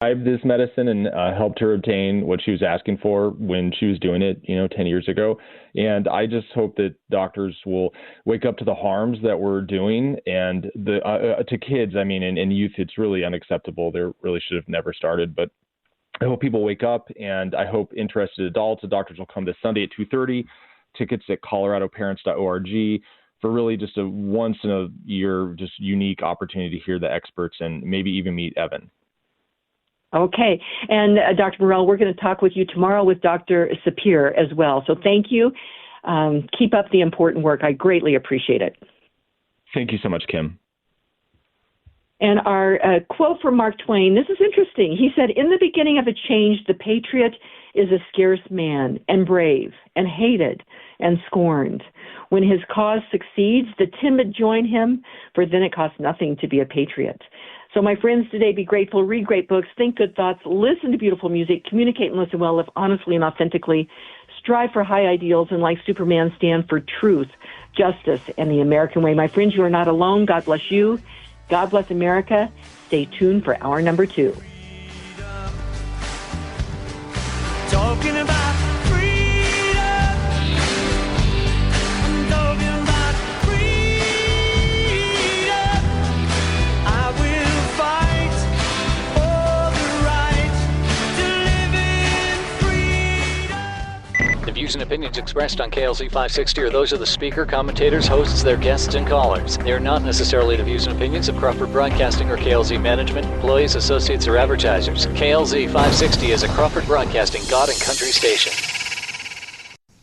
this medicine and helped her obtain what she was asking for when she was doing it, 10 years ago. And I just hope that doctors will wake up to the harms that we're doing. And to kids, and youth, it's really unacceptable. They really should have never started. But I hope people wake up, and I hope interested adults and doctors will come this Sunday at 2:30. Tickets at coloradoparents.org for really just a once in a year, just unique opportunity to hear the experts and maybe even meet Evan. Okay. And Dr. Morell, we're going to talk with you tomorrow with Dr. Sapir as well. So thank you. Keep up the important work. I greatly appreciate it. Thank you so much, Kim. And our quote from Mark Twain, this is interesting. He said, "In the beginning of a change, the patriot is a scarce man and brave and hated and scorned. When his cause succeeds, the timid join him, for then it costs nothing to be a patriot." So my friends, today, be grateful, read great books, think good thoughts, listen to beautiful music, communicate and listen well, live honestly and authentically, strive for high ideals, and like Superman, stand for truth, justice, and the American way. My friends, you are not alone. God bless you. God bless America. Stay tuned for hour number 2. Talking about freedom. I'm talking about freedom. I will fight for the right to live in freedom. The views and opinions expressed on KLZ 560 are those of the speaker, commentators, hosts, their guests, and callers. They are not necessarily the views and opinions of Crawford Broadcasting or KLZ management, employees, associates, or advertisers. KLZ 560 is a Crawford Broadcasting God and Country station.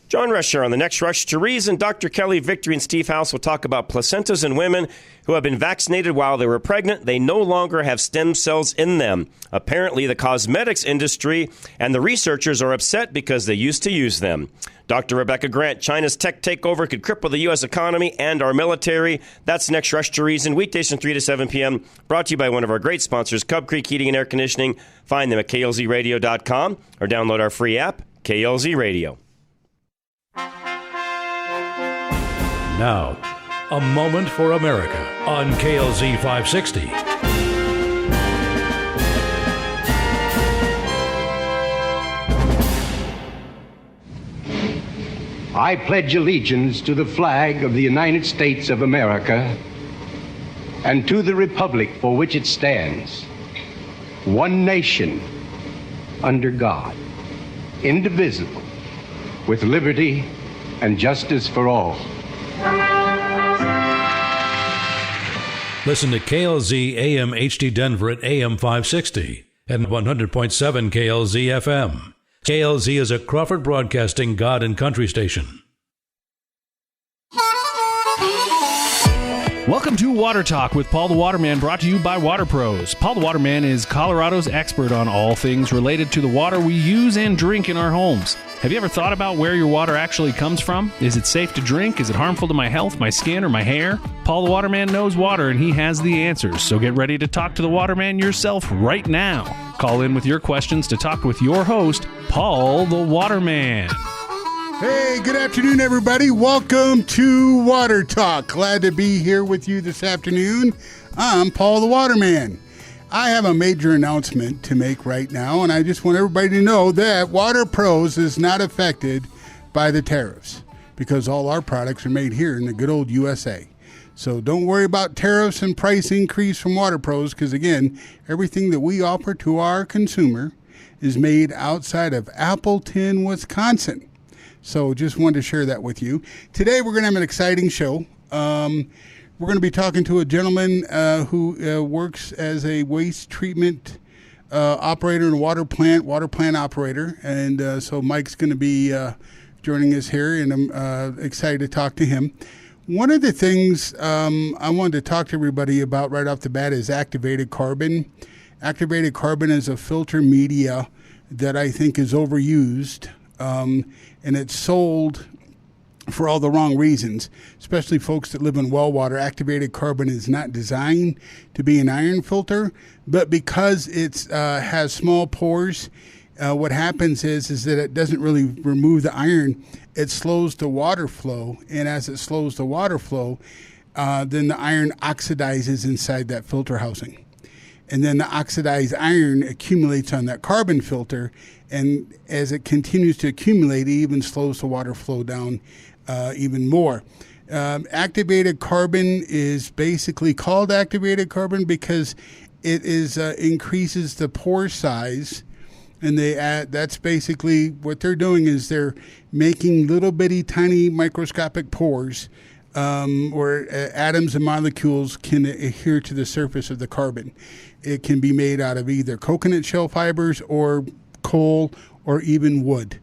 John Rush here on the next Rush to Reason. Dr. Kelly Victory and Steve House will talk about placentas in women who have been vaccinated while they were pregnant. They no longer have stem cells in them. Apparently, the cosmetics industry and the researchers are upset because they used to use them. Dr. Rebecca Grant, China's tech takeover could cripple the U.S. economy and our military. That's next Rush to Reason, weekdays from 3 to 7 p.m., brought to you by one of our great sponsors, Cub Creek Heating and Air Conditioning. Find them at klzradio.com or download our free app, KLZ Radio. Now, a moment for America on KLZ 560. I pledge allegiance to the flag of the United States of America and to the republic for which it stands, one nation, under God, indivisible, with liberty and justice for all. Listen to KLZ AM HD Denver at AM 560 and 100.7 KLZ FM. KLZ is a Crawford Broadcasting God and Country station. Welcome to Water Talk with Paul the Waterman, brought to you by Water Pros. Paul the Waterman is Colorado's expert on all things related to the water we use and drink in our homes. Have you ever thought about where your water actually comes from? Is it safe to drink? Is it harmful to my health, my skin, or my hair? Paul the Waterman knows water, and he has the answers. So get ready to talk to the Waterman yourself right now. Call in with your questions to talk with your host, Paul the Waterman. Hey, good afternoon, everybody. Welcome to Water Talk. Glad to be here with you this afternoon. I'm Paul the Waterman. I have a major announcement to make right now, and I just want everybody to know that Water Pros is not affected by the tariffs because all our products are made here in the good old USA. So don't worry about tariffs and price increase from Water Pros because, again, everything that we offer to our consumer is made outside of Appleton, Wisconsin. So just wanted to share that with you. Today we're going to have an exciting show. We're going to be talking to a gentleman who works as a waste treatment operator in a water plant operator. And so Mike's going to be joining us here, and I'm excited to talk to him. One of the things I wanted to talk to everybody about right off the bat is activated carbon. Activated carbon is a filter media that I think is overused. And it's sold for all the wrong reasons, especially folks that live in well water. Activated carbon is not designed to be an iron filter, but because it has small pores, what happens is that it doesn't really remove the iron. It slows the water flow, and as it slows the water flow, then the iron oxidizes inside that filter housing. and then the oxidized iron accumulates on that carbon filter, and as it continues to accumulate, it even slows the water flow down even more. Activated carbon is basically called activated carbon because it is increases the pore size, and that's basically what they're doing is they're making little bitty tiny microscopic pores where atoms and molecules can adhere to the surface of the carbon. It can be made out of either coconut shell fibers or coal or even wood.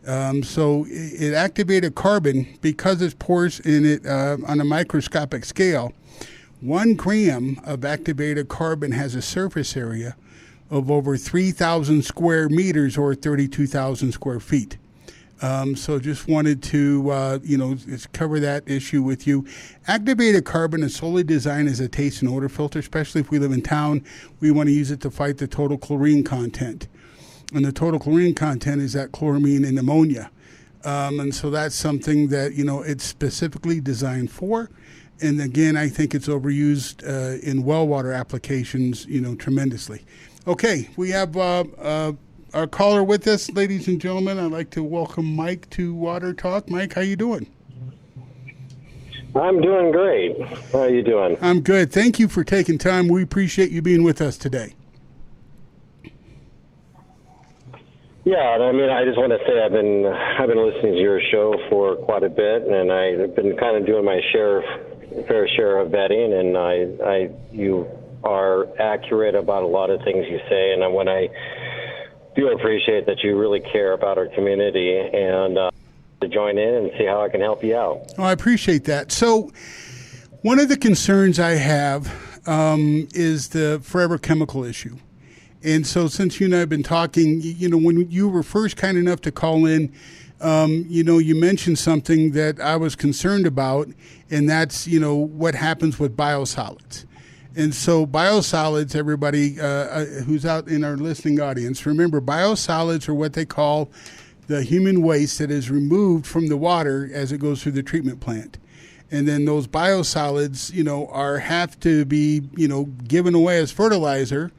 So it activated carbon because it pores in it on a microscopic scale. 1 gram of activated carbon has a surface area of over 3,000 square meters or 32,000 square feet. So just wanted to, just cover that issue with you. Activated carbon is solely designed as a taste and odor filter, especially if we live in town. We want to use it to fight the total chlorine content. And the total chlorine content is that chloramine and ammonia. And so that's something that, it's specifically designed for. And again, I think it's overused in well water applications, tremendously. Okay, we have our caller with us, ladies and gentlemen. I'd like to welcome Mike to Water Talk. Mike, how you doing? I'm doing great. How are you doing? I'm good. Thank you for taking time. We appreciate you being with us today. Yeah, and I just want to say I've been listening to your show for quite a bit, and I've been kind of doing my fair share of vetting, and you are accurate about a lot of things you say, and I do appreciate that you really care about our community, and to join in and see how I can help you out. Oh, I appreciate that. So one of the concerns I have is the forever chemical issue. And so since you and I have been talking, when you were first kind enough to call in, you mentioned something that I was concerned about, and that's, what happens with biosolids. And so biosolids, everybody who's out in our listening audience, remember biosolids are what they call the human waste that is removed from the water as it goes through the treatment plant. And then those biosolids, have to be, given away as fertilizer,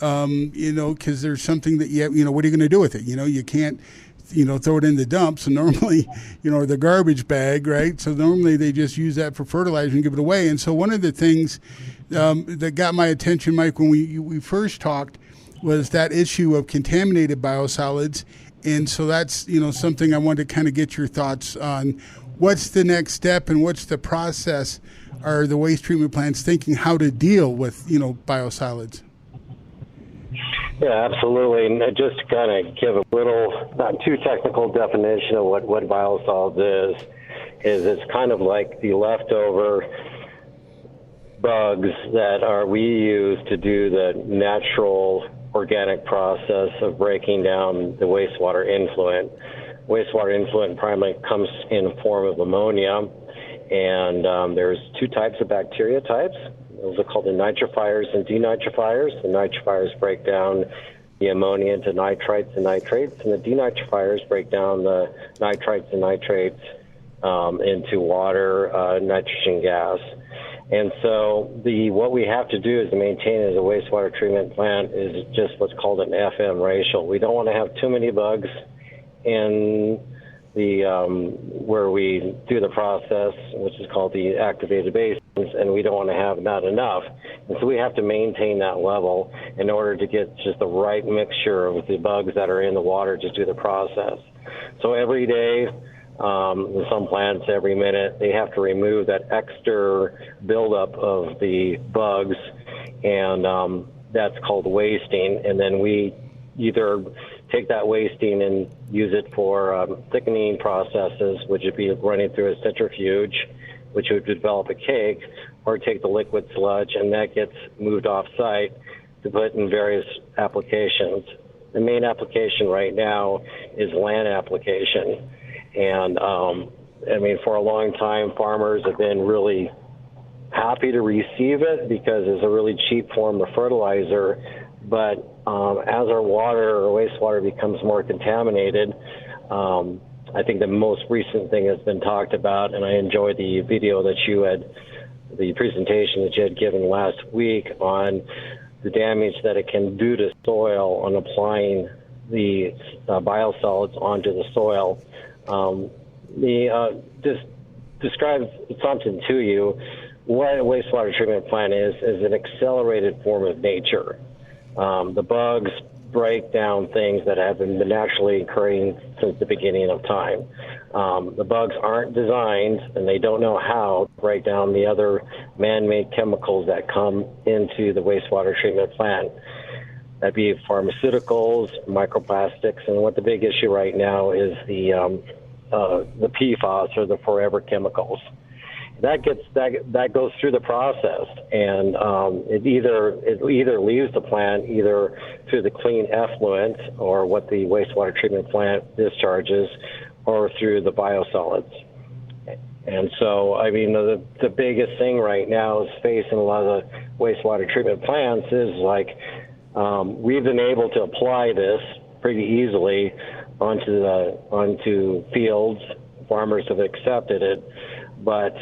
because there's something that what are you going to do with it? You can't, throw it in the dump. So normally, the garbage bag, right? So normally they just use that for fertilizer and give it away. And so one of the things that got my attention, Mike, when we first talked, was that issue of contaminated biosolids. And so that's, something I wanted to kind of get your thoughts on. What's the next step and what's the process? Are the waste treatment plants thinking how to deal with, biosolids? Yeah, absolutely. And just to kind of give a little, not too technical definition of what biosolids is it's kind of like the leftover bugs that we use to do the natural organic process of breaking down the wastewater influent. Wastewater influent primarily comes in the form of ammonia, and there's 2 types of bacteria types. Those are called the nitrifiers and denitrifiers. The nitrifiers break down the ammonia into nitrites and nitrates, and the denitrifiers break down the nitrites and nitrates into water, nitrogen gas. And so what we have to do is to maintain as a wastewater treatment plant is just what's called an FM ratio. We don't want to have too many bugs in the where we do the process, which is called the activated basins, and we don't want to have not enough. And so we have to maintain that level in order to get just the right mixture of the bugs that are in the water to do the process. So every day, in some plants every minute, they have to remove that extra buildup of the bugs, and that's called wasting. And then we either take that wasting and use it for thickening processes, which would be running through a centrifuge, which would develop a cake, or take the liquid sludge, and that gets moved off-site to put in various applications. The main application right now is land application. And, for a long time, farmers have been really happy to receive it because it's a really cheap form of fertilizer. But as our water or wastewater becomes more contaminated, I think the most recent thing has been talked about, and I enjoyed the video that you had, the presentation that you had given last week on the damage that it can do to soil on applying the biosolids onto the soil. Just describe something to you. What a wastewater treatment plant is an accelerated form of nature. The bugs break down things that have been naturally occurring since the beginning of time. The bugs aren't designed, and they don't know how to break down the other man-made chemicals that come into the wastewater treatment plant. That'd be pharmaceuticals, microplastics, and what the big issue right now is the PFAS, or the forever chemicals. That goes through the process, and it either leaves the plant either through the clean effluent, or what the wastewater treatment plant discharges, or through the biosolids. And so, I mean, the biggest thing right now is facing a lot of the wastewater treatment plants is like we've been able to apply this pretty easily onto fields. Farmers have accepted it. But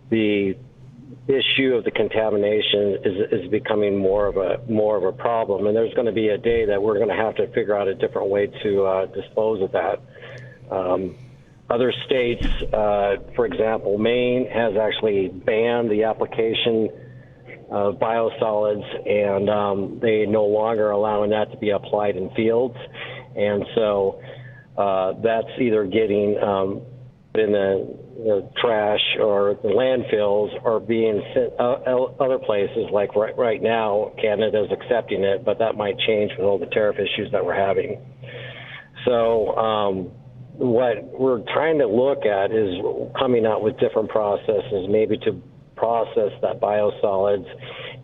the issue of the contamination is becoming more of a problem, and there's going to be a day that we're going to have to figure out a different way to dispose of that. Other states, for example, Maine has actually banned the application of biosolids, and they no longer allowing that to be applied in fields, and so that's either getting in the trash or the landfills, or being sent other places. Like right now, Canada's accepting it, but that might change with all the tariff issues that we're having. So what we're trying to look at is coming out with different processes, maybe to process that biosolids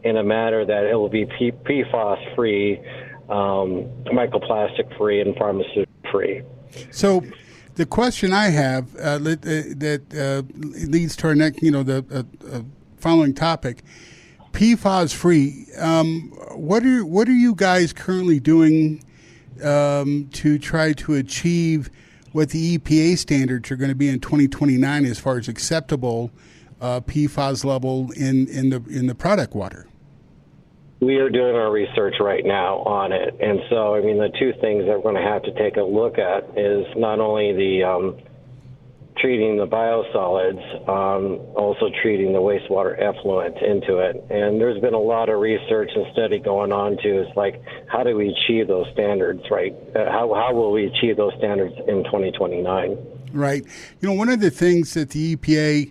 in a manner that it will be PFAS-free, microplastic-free, and pharmaceutical-free. So the question I have that leads to our next, the following topic, PFAS-free. What are you guys currently doing to try to achieve what the EPA standards are going to be in 2029 as far as acceptable PFAS level in the product water? We are doing our research right now on it. And so, I mean, the two things that we're going to have to take a look at is not only the treating the biosolids, also treating the wastewater effluent into it. And there's been a lot of research and study going on, too. It's like, how do we achieve those standards, right? How will we achieve those standards in 2029? Right. One of the things that the EPA,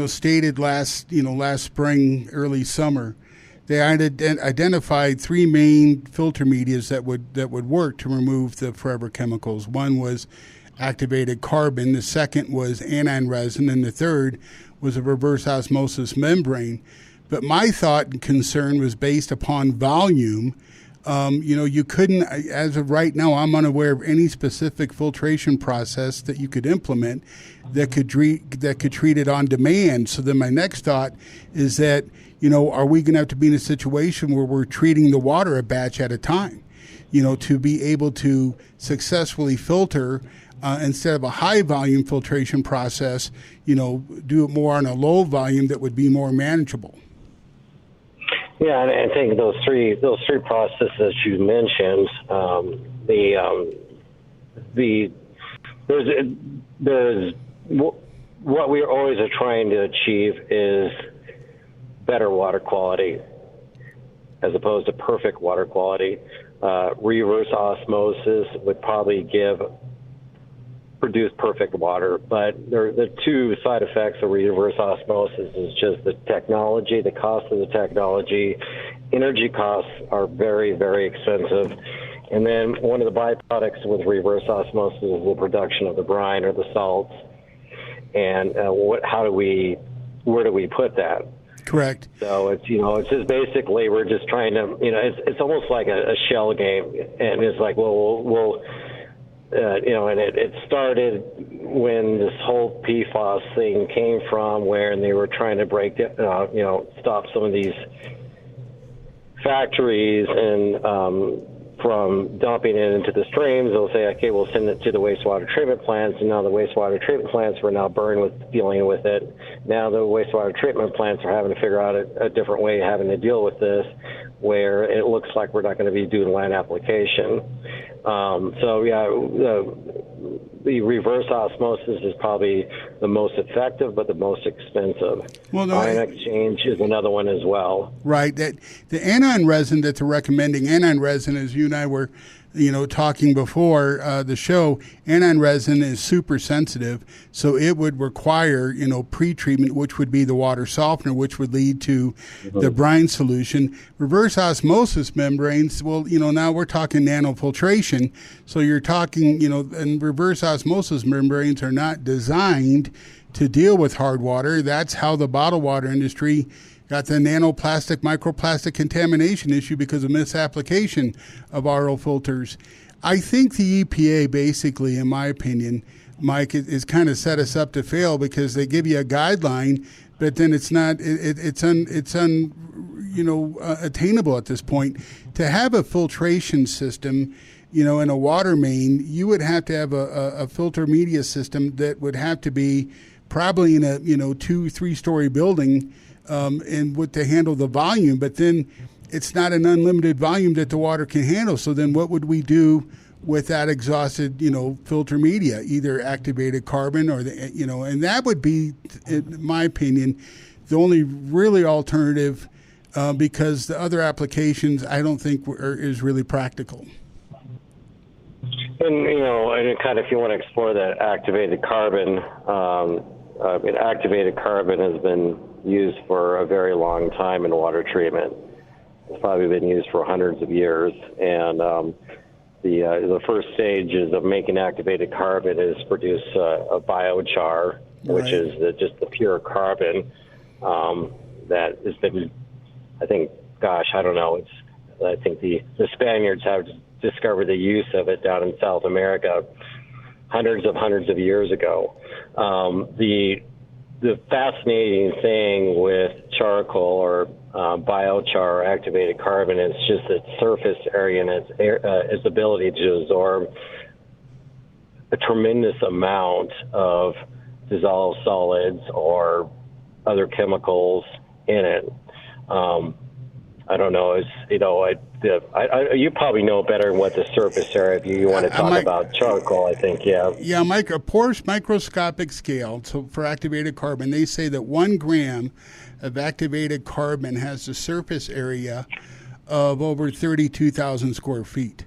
stated last spring, early summer, they identified three main filter medias that would work to remove the forever chemicals. One was activated carbon, the second was aniline resin, and the third was a reverse osmosis membrane. But my thought and concern was based upon volume. You couldn't, as of right now, I'm unaware of any specific filtration process that you could implement that could treat it on demand. So then my next thought is that, are we going to have to be in a situation where we're treating the water a batch at a time, to be able to successfully filter instead of a high volume filtration process, do it more on a low volume that would be more manageable? Yeah, and I think those three processes you mentioned, there's what we always are trying to achieve is better water quality as opposed to perfect water quality. Reverse osmosis would probably produce perfect water, but the two side effects of reverse osmosis is just the technology, the cost of the technology. Energy costs are very, very expensive. And then one of the byproducts with reverse osmosis is the production of the brine or the salts. And where do we put that? Correct. So it's just basically we're just trying to, it's almost like a shell game, and it's like, we'll and it started when this whole PFAS thing came from, where they were trying to stop some of these factories and from dumping it into the streams, they'll say, okay, we'll send it to the wastewater treatment plants, and now the wastewater treatment plants were now burned with dealing with it. Now the wastewater treatment plants are having to figure out a different way of having to deal with this, where it looks like we're not going to be doing land application. The reverse osmosis is probably the most effective, but the most expensive. Well, no, ion exchange is another one as well. Right. That the anion resin that they're recommending, anion resin, as you and I were, talking before the show, anion resin is super sensitive, so it would require, pre-treatment, which would be the water softener, which would lead to the brine solution. Reverse osmosis membranes, well, now we're talking nanofiltration, so you're talking, and reverse osmosis membranes are not designed to deal with hard water. That's how the bottled water industry got the nanoplastic, microplastic contamination issue because of misapplication of RO filters. I think the EPA basically, in my opinion, Mike, is kind of set us up to fail because they give you a guideline, but then it's not, it's attainable at this point. To have a filtration system, in a water main, you would have to have a filter media system that would have to be probably in a 2-3 story building, and to handle the volume, but then it's not an unlimited volume that the water can handle. So then what would we do with that exhausted, filter media, either activated carbon or and that would be, in my opinion, the only really alternative, because the other applications I don't think is really practical. And, and kind of if you want to explore that activated carbon, activated carbon has been used for a very long time in water treatment. It's probably been used for hundreds of years. And the first stages of making activated carbon is produce a biochar, which is just the pure carbon that has been, I think, I don't know. I think the Spaniards have discovered the use of it down in South America hundreds of years ago. The fascinating thing with charcoal or biochar activated carbon is just its surface area and its ability to absorb a tremendous amount of dissolved solids or other chemicals in it. I don't know. You probably know better what the surface area. If you want to talk about charcoal, I think, yeah. Yeah, Mike, a porous microscopic scale. So for activated carbon, they say that 1 gram of activated carbon has a surface area of over 32,000 square feet.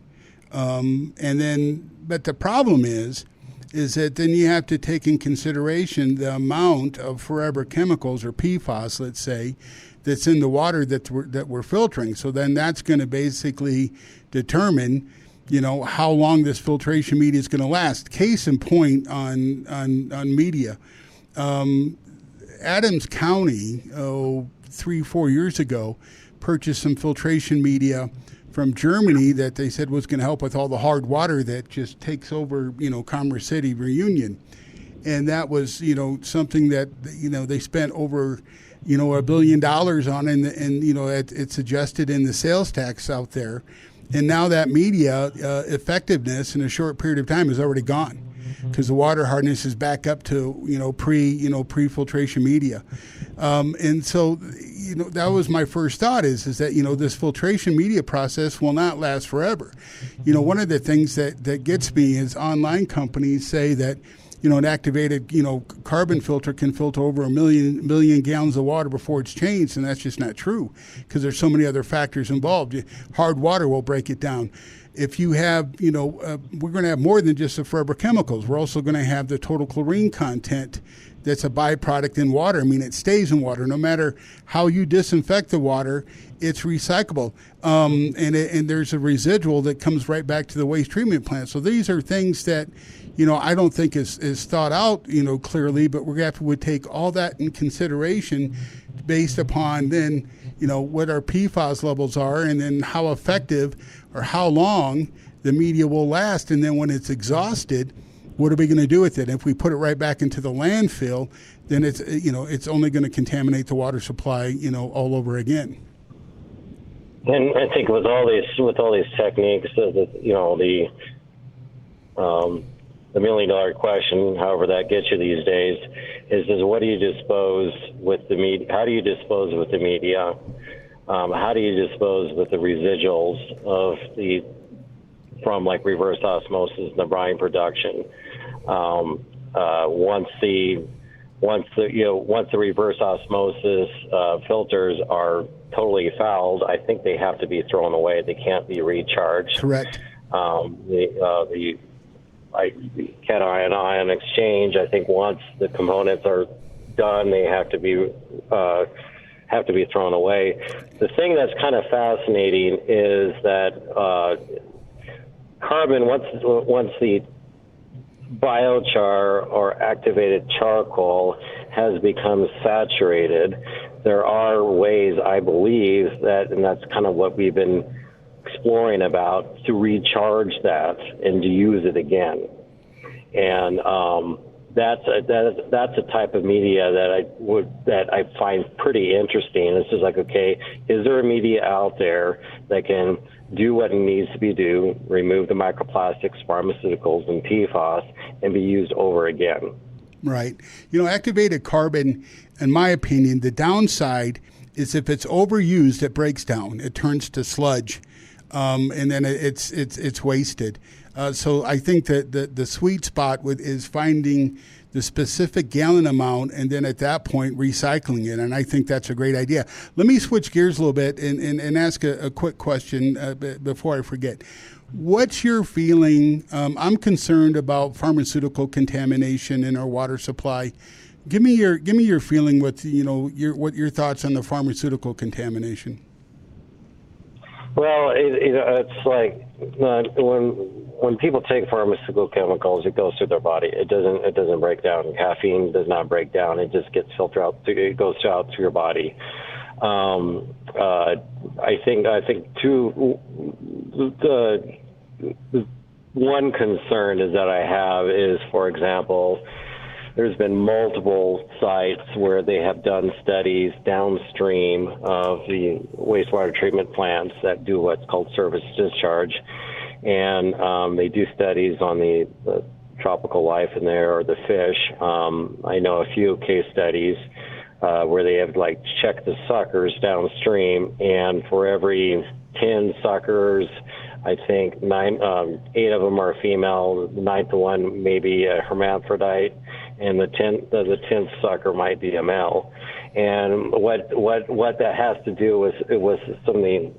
But the problem is that then you have to take in consideration the amount of forever chemicals, or PFAS, let's say, that's in the water that we're filtering. So then that's going to basically determine, how long this filtration media is going to last. Case in point on media, Adams County, 3-4 years ago, purchased some filtration media from Germany that they said was going to help with all the hard water that just takes over, Commerce City, Reunion. And that was, something that, they spent over, $1 billion on, and it's adjusted in the sales tax out there. And now that media effectiveness in a short period of time is already gone because the water hardness is back up to, pre-filtration media. And so, that was my first thought is that, this filtration media process will not last forever. One of the things that gets me is online companies say that, an activated, carbon filter can filter over 1 million gallons of water before it's changed, and that's just not true because there's so many other factors involved. Hard water will break it down. If you have, we're going to have more than just the forever chemicals. We're also going to have the total chlorine content that's a byproduct in water. I mean, it stays in water. No matter how you disinfect the water, it's recyclable. And there's a residual that comes right back to the waste treatment plant. So these are things that, I don't think is thought out, clearly, but we're going to have to take all that in consideration based upon then, what our PFAS levels are and then how effective or how long the media will last. And then when it's exhausted, what are we going to do with it? If we put it right back into the landfill, then it's only going to contaminate the water supply, all over again. And I think with all these techniques, the $1 million question, however that gets you these days, is what do you dispose with the media? How do you dispose with the media? How do you dispose with the residuals from like reverse osmosis and the brine production? Once the reverse osmosis filters are totally fouled, I think they have to be thrown away. They can't be recharged. Correct. The cation-ion exchange, I think once the components are done, they have to be thrown away. The thing that's kind of fascinating is that carbon, once the biochar or activated charcoal has become saturated, there are ways, I believe, and that's kind of what we've been exploring about, to recharge that and to use it again. And that's a type of media that I find pretty interesting. It's just like, okay, is there a media out there that can do what it needs to be do, remove the microplastics, pharmaceuticals, and PFAS, and be used over again? Right. Activated carbon, in my opinion, the downside is if it's overused, it breaks down. It turns to sludge, and then it's wasted. So I think that the sweet spot is finding the specific gallon amount, and then at that point recycling it. And I think that's a great idea. Let me switch gears a little bit and ask a quick question before I forget. What's your feeling? I'm concerned about pharmaceutical contamination in our water supply. Give me your feeling with what your thoughts on the pharmaceutical contamination. Well, it's like when people take pharmaceutical chemicals, it goes through their body. It doesn't break down. Caffeine does not break down. It just gets filtered out. It goes out through your body. I think too. The one concern that I have is, for example, there's been multiple sites where they have done studies downstream of the wastewater treatment plants that do what's called service discharge, and they do studies on the tropical life in there or the fish. I know a few case studies where they have checked the suckers downstream, and for every 10 suckers, I think 8 of them are female, the 9th one maybe a hermaphrodite, and the 10th sucker might be a male. And what that has to do with some of the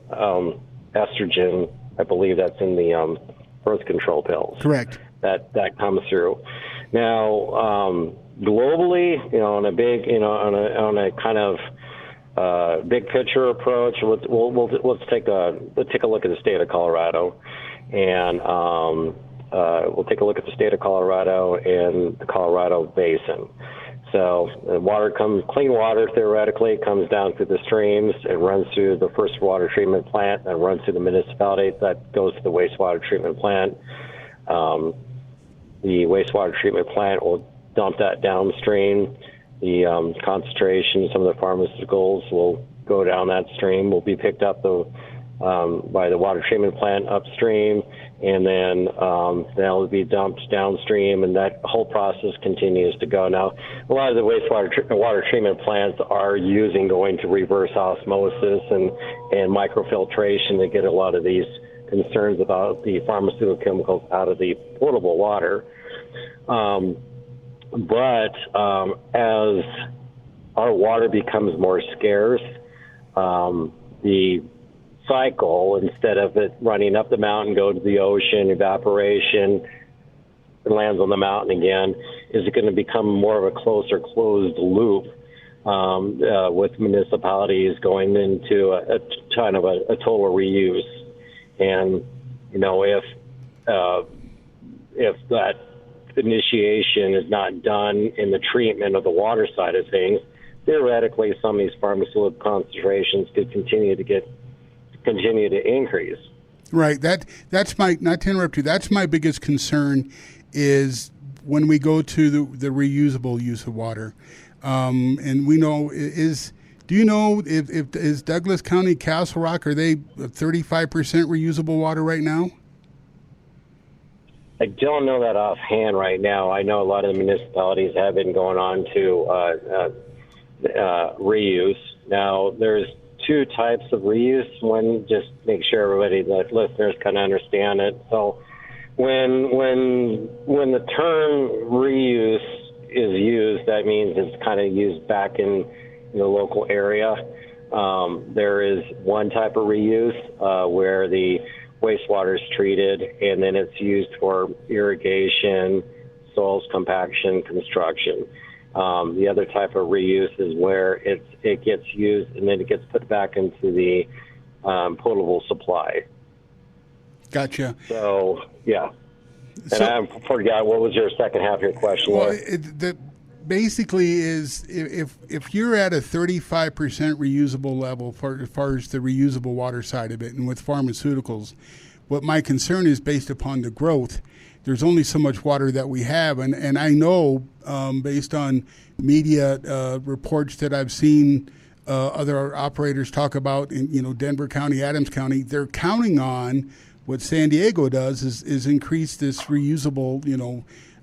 estrogen, I believe that's in the birth control pills. Correct. That comes through. Now, globally, on a big, on a kind of big picture approach, let's take a look at the state of Colorado, and we'll take a look at the state of Colorado and the Colorado Basin. So clean water theoretically comes down through the streams. It runs through the first water treatment plant, and runs through the municipality. That goes to the wastewater treatment plant. The wastewater treatment plant will dump that downstream. The concentration, some of the pharmaceuticals will go down that stream, will be picked up by the water treatment plant upstream, and then that'll be dumped downstream, and that whole process continues to go. Now, a lot of the water treatment plants are going to reverse osmosis and microfiltration to get a lot of these concerns about the pharmaceutical chemicals out of the potable water. But as our water becomes more scarce, the cycle, instead of it running up the mountain, go to the ocean, evaporation, it lands on the mountain again, is going to become more of a closer closed loop with municipalities going into a kind of a total reuse. And, if that initiation is not done in the treatment of the water side of things, theoretically some of these pharmaceutical concentrations could continue to increase. Right. That's my, not to interrupt you, that's my biggest concern is when we go to the reusable use of water. And we know Do you know if is Douglas County, Castle Rock, are they 35% reusable water right now? I don't know that offhand right now. I know a lot of the municipalities have been going on to reuse. Now, there's two types of reuse. One, just make sure everybody, the listeners, kind of understand it. So, when the term reuse is used, that means it's kind of used back in the local area. There is one type of reuse where the wastewater is treated, and then it's used for irrigation, soils compaction, construction. The other type of reuse is where it gets used and then it gets put back into the potable supply. Gotcha. So, yeah. And I forgot, what was your second half of your question? Well, basically is if you're at a 35% reusable level as far as the reusable water side of it, and with pharmaceuticals, what my concern is based upon the growth, there's only so much water that we have. And I know based on media reports that I've seen other operators talk about in Denver County, Adams County, they're counting on what San Diego does is increase this reusable,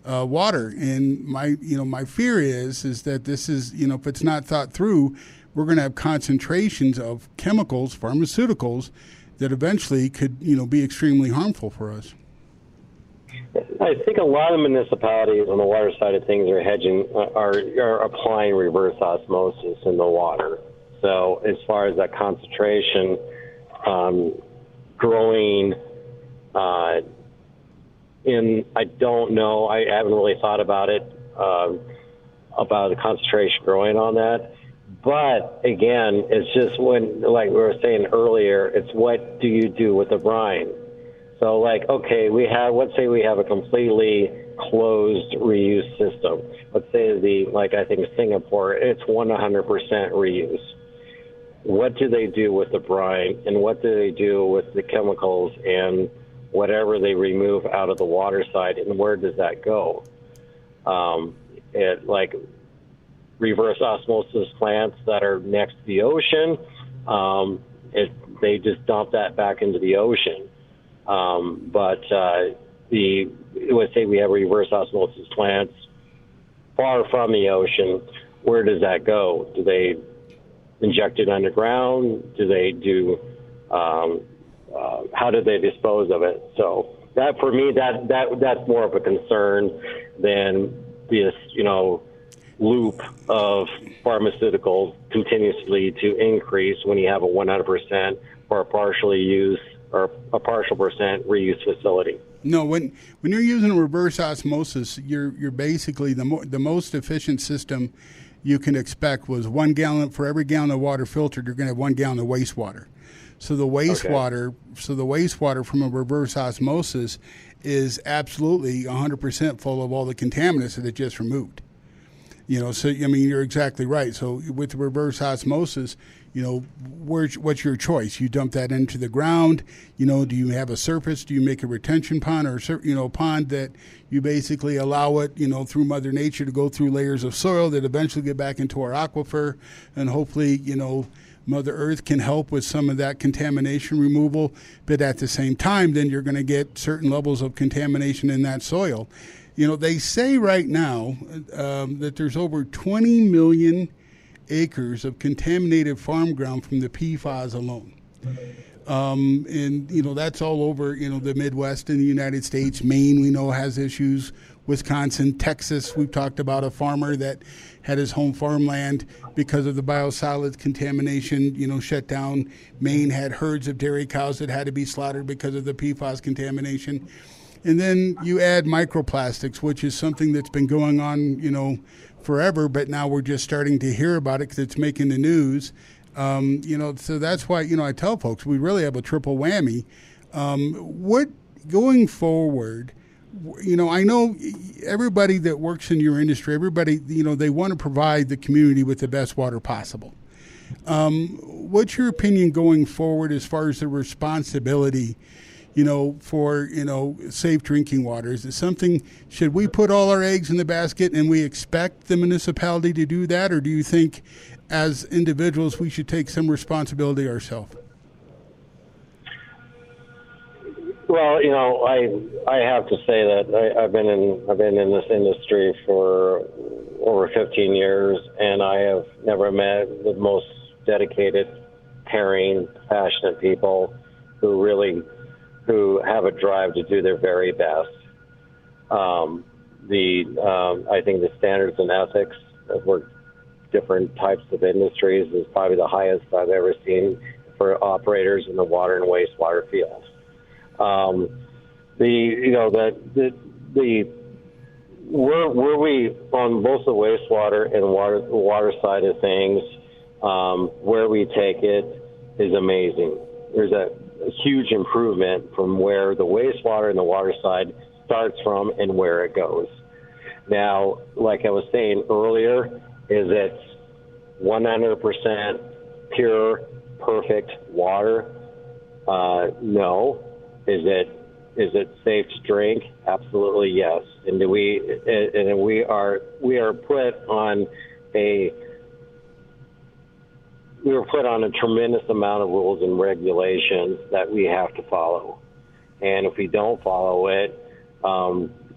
water. And my fear is that this is, if it's not thought through, we're going to have concentrations of chemicals, pharmaceuticals, that eventually could, be extremely harmful for us. I think a lot of municipalities on the water side of things are applying reverse osmosis in the water. So as far as that concentration growing I don't know. I haven't really thought about it, about the concentration growing on that. But again, it's just like we were saying earlier, it's what do you do with the brine? So okay, let's say we have a completely closed reuse system. Let's say I think Singapore, it's 100% reuse. What do they do with the brine, and what do they do with the chemicals and whatever they remove out of the water side, and where does that go? Reverse osmosis plants that are next to the ocean, they just dump that back into the ocean. Let's say we have reverse osmosis plants far from the ocean. Where does that go? Do they inject it underground? Do they do? How do they dispose of it? So that, for me, that's more of a concern than this, loop of pharmaceuticals continuously to increase when you have a 100% or a partial percent reuse facility. No, when you're using a reverse osmosis, you're basically the most efficient system you can expect was 1 gallon for every gallon of water filtered. You're going to have 1 gallon of wastewater. So the wastewater from a reverse osmosis is absolutely 100% full of all the contaminants that it just removed. You're exactly right. So with the reverse osmosis, what's your choice? You dump that into the ground. Do you have a surface? Do you make a retention pond or a pond that you basically allow it, through Mother Nature to go through layers of soil that eventually get back into our aquifer, and hopefully, Mother Earth can help with some of that contamination removal. But at the same time, then you're going to get certain levels of contamination in that soil. They say right now that there's over 20 million acres of contaminated farm ground from the PFAS alone. And that's all over, the Midwest in the United States. Maine, we know, has issues. Wisconsin, Texas, we've talked about a farmer that had his home farmland because of the biosolids contamination, shut down. Maine had herds of dairy cows that had to be slaughtered because of the PFAS contamination. And then you add microplastics, which is something that's been going on, forever, but now we're just starting to hear about it because it's making the news. So that's why, I tell folks we really have a triple whammy. What going forward, I know everybody that works in your industry, everybody, they want to provide the community with the best water possible. What's your opinion going forward as far as the responsibility, for, safe drinking water? Is it something, should we put all our eggs in the basket and we expect the municipality to do that? Or do you think as individuals we should take some responsibility ourselves? Well, I have to say that I've been in this industry for over 15 years, and I have never met the most dedicated, caring, passionate people who have a drive to do their very best. I think the standards and ethics for different types of industries is probably the highest I've ever seen for operators in the water and wastewater field. Where we on both the wastewater and water side of things, where we take it is amazing. There's a huge improvement from where the wastewater and the water side starts from and where it goes. Now, like I was saying earlier, is it 100% pure, perfect water? No. Is it safe to drink? Absolutely yes. And we are put on a tremendous amount of rules and regulations that we have to follow. And if we don't follow it,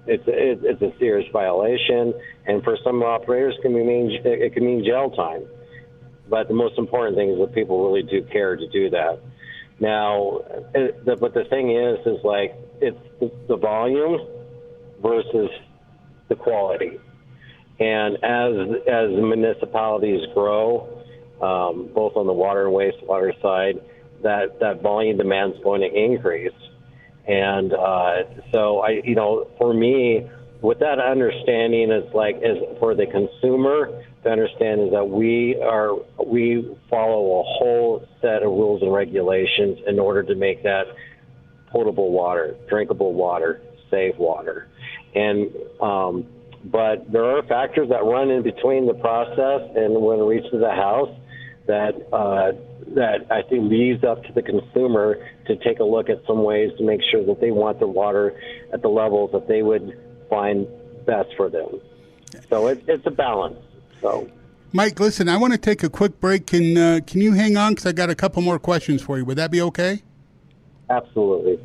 it's a serious violation. And for some operators, it can mean jail time. But the most important thing is that people really do care to do that. Now, but the thing is like it's the volume versus the quality. And as municipalities grow, both on the water and wastewater side, that volume demand is going to increase. And so for me, with that understanding, is for the consumer to understand is that we follow a whole set of rules and regulations in order to make that potable water, drinkable water, safe water. And but there are factors that run in between the process and when it reaches the house that I think leaves up to the consumer to take a look at some ways to make sure that they want the water at the levels that they would find best for them. So it's a balance. So, Mike, listen, I want to take a quick break. Can you hang on? Because I got a couple more questions for you. Would that be okay? Absolutely.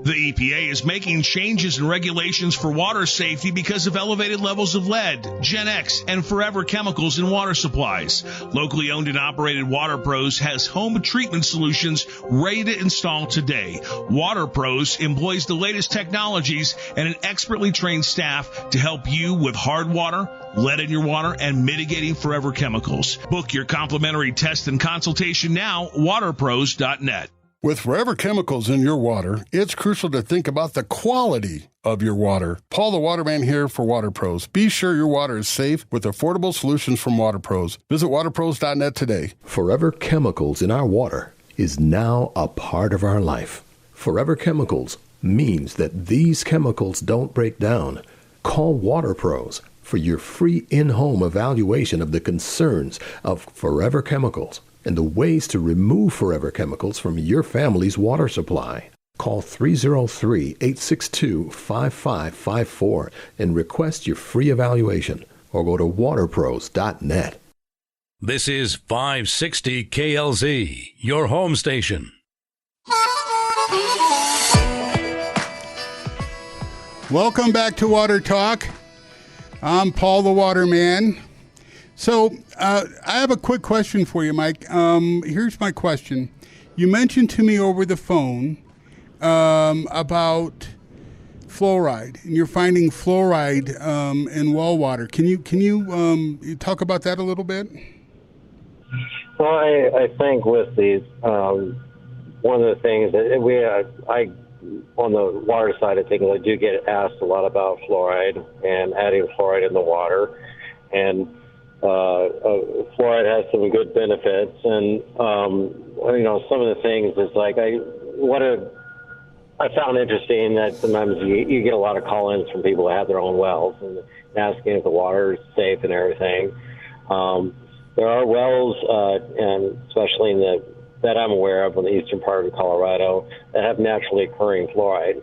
The EPA is making changes in regulations for water safety because of elevated levels of lead, Gen X, and forever chemicals in water supplies. Locally owned and operated Water Pros has home treatment solutions ready to install today. Water Pros employs the latest technologies and an expertly trained staff to help you with hard water, lead in your water, and mitigating forever chemicals. Book your complimentary test and consultation now, waterpros.net. With forever chemicals in your water, it's crucial to think about the quality of your water. Paul the Waterman here for Water Pros. Be sure your water is safe with affordable solutions from Water Pros. Visit waterpros.net today. Forever chemicals in our water is now a part of our life. Forever chemicals means that these chemicals don't break down. Call Water Pros for your free in-home evaluation of the concerns of forever chemicals and the ways to remove forever chemicals from your family's water supply. Call 303-862-5554 and request your free evaluation or go to waterpros.net. This is 560 KLZ, your home station. Welcome back to Water Talk. I'm Paul the Waterman. So I have a quick question for you, Mike. Here's my question. You mentioned to me over the phone about fluoride, and you're finding fluoride in well water. Can you talk about that a little bit? Well, I think with these, one of the things that I on the water side of things, I do get asked a lot about fluoride and adding fluoride in the water, and fluoride has some good benefits, and some of the things is like I found interesting that sometimes you get a lot of call-ins from people that have their own wells and asking if the water is safe and everything. There are wells, and especially in the that I'm aware of in the eastern part of Colorado that have naturally occurring fluoride.